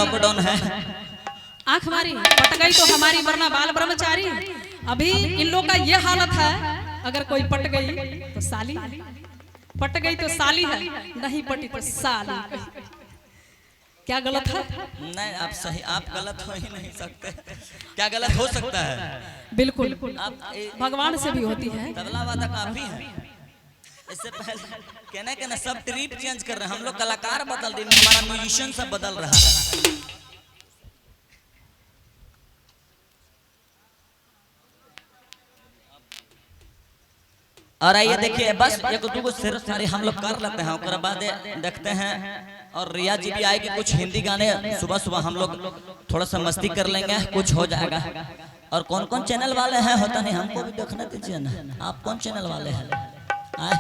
Lockdown है। आंख मारी पट गई तो हमारी वरना बाल ब्रह्मचारी। अभी इन लोग का ये हालत है, अगर कोई पट गई तो साली, पट गई तो साली है, नहीं पटी तो साली। क्या गलत है? नहीं आप सही, आप गलत हो ही नहीं सकते। क्या गलत हो सकता है? बिल्कुल आप भगवान से भी होती है। तबला वादक आप ही हैं। इससे पहले कहने के ना सब ट्रिप चेंज कर रहे हैं, हम लोग कलाकार बदल रहे हैं, हमारा म्यूजिशियन सब बदल रहा है। और आइए देखिए बस एक दो सिर सारे हम लोग कर लेते हैं, उसके बाद देखते हैं। और रिया जी भी आएगी, कुछ हिंदी गाने सुबह सुबह हम लोग थोड़ा सा मस्ती कर लेंगे, कुछ हो जाएगा। और कौन कौन चैनल वाले हैं होता नहीं, हमको भी देखना दीजिए ना। आप कौन चैनल वाले हैं? आए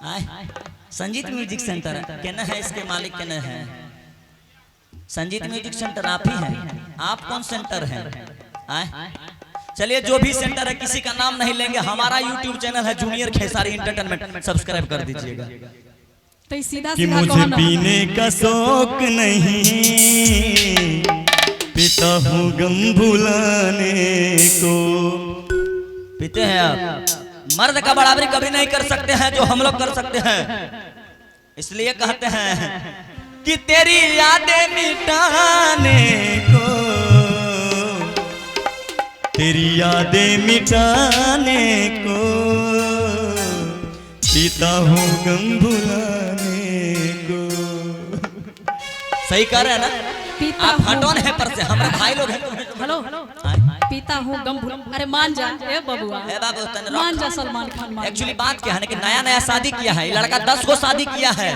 आए संजीत म्यूजिक सेंटर कहना है, इसके मालिक कहना है संजीत म्यूजिक सेंटर आप ही हैं। आप कौन सेंटर है? आए चलिए जो भी सेंटर है, किसी का नाम नहीं लेंगे। हमारा यूट्यूब चैनल है जूनियर खेसारी एंटरटेनमेंट, सब्सक्राइब कर दीजिएगा। तो सीधा कि मुझे पीने का शौक नहीं, पीता हूँ गम भुलाने को। पीते हैं आप? मर्द का बराबरी कभी नहीं कर सकते हैं जो हम लोग कर सकते हैं। इसलिए कहते हैं कि तेरी यादें मिटाने को, तेरी यादें मिटाने को, पीता हूँ गम भुलाने को। सही कर रहे हैं ना? आप हटोन है पर से, हमारे भाई लोग हैं। हेलो पीता हूँ गम भूल। अरे मान जा ए बबुआ, मान जा सलमान खान मान। एक्चुअली बात क्या है ना कि नया नया शादी किया है, लड़का 10 को शादी किया है,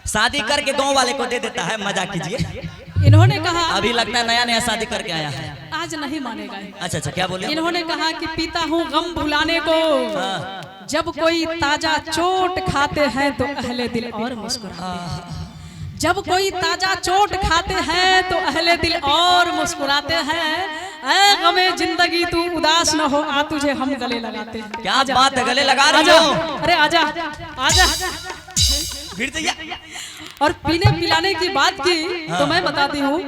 शादी करके गांव वाले को दे देता है। मजा कीजिए। इन्होंने कहा अभी लगता है नया नया शादी करके आया है। आज नहीं मानेगा। अच्छा अच्छा क्या बोले? इन्होंने कहा कि पीता हूँ गम भुलाने को, जब कोई ताजा चोट खाते हैं तो अहले दिल और मुस्कुराते हैं। जब कोई ताजा चोट खाते हैं तो अहले दिल और मुस्कुराते हैं। ऐ गमे जिंदगी तू उदास न हो, आ तुझे हम गले लगाते हैं। क्या बात है, गले लगा रहे हो? अरे आजा आजा। फिर और पीने पिलाने की बात की तो मैं बताती हूँ,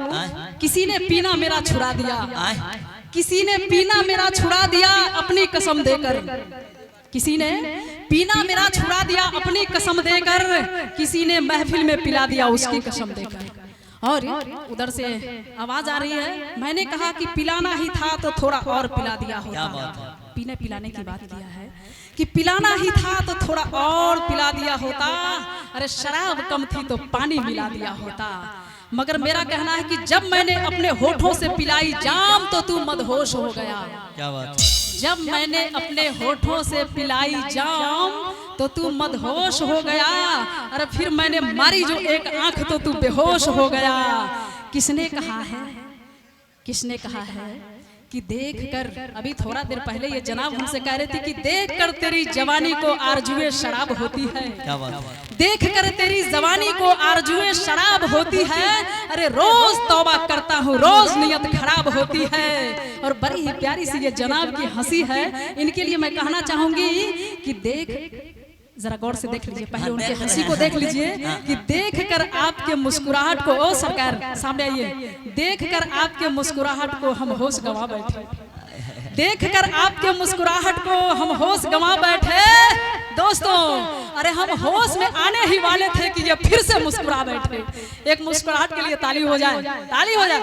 किसी ने पीना मेरा छुड़ा दिया, किसी ने पीना मेरा छुड़ा दिया अपनी कसम देकर, किसी ने पीना मेरा छुड़ा दिया अपनी कसम देकर, किसी ने महफिल में पिला दिया उसकी कसम देकर। और उधर से आवाज आ रही है, मैंने कहा कि पिलाना ही था तो थोड़ा और पिला दिया होता। पीने पिलाने की बात किया है कि पिलाना ही था तो थोड़ा और पिला दिया होता। अरे शराब कम थी तो पानी मिला दिया होता। मगर मेरा कहना है कि जब मैंने अपने होठों से पिलाई जाम तो तू मदहोश हो गया। क्या बात है? जब मैंने अपने होठों से पिलाई जाम तो तू मदहोश हो गया। अरे फिर मैंने मारी जो एक आंख तो तू बेहोश हो गया। किसने कहा है, किसने कहा है कि देखकर, अभी थोड़ा देर पहले ये जनाब हमसे कह रहे थे कि देखकर तेरी जवानी को आरजुए शराब होती है। क्या बात है? देखकर तेरी जवानी को आरजुए शराब होती है। अरे रोज तौबा करता हूँ, रोज नियत खराब होती है। और बड़ी ही प्यारी सी ये जनाब की हंसी है, इनके लिए मैं कहना चाहूंगी कि देख, जरा गौर से देख लीजिए, पहले उनके हंसी को देख लीजिए कि देखकर आपके मुस्कुराहट को, ओ सरकार सामने आइए, देखकर आपके मुस्कुराहट को हम होश गंवा बैठे, देखकर आपके मुस्कुराहट को हम होश गंवा बैठे। दोस्तों अरे हम होश में आने ही वाले थे कि ये फिर से मुस्कुरा बैठे। एक मुस्कुराहट के लिए ताली हो जाए, ताली हो जाए।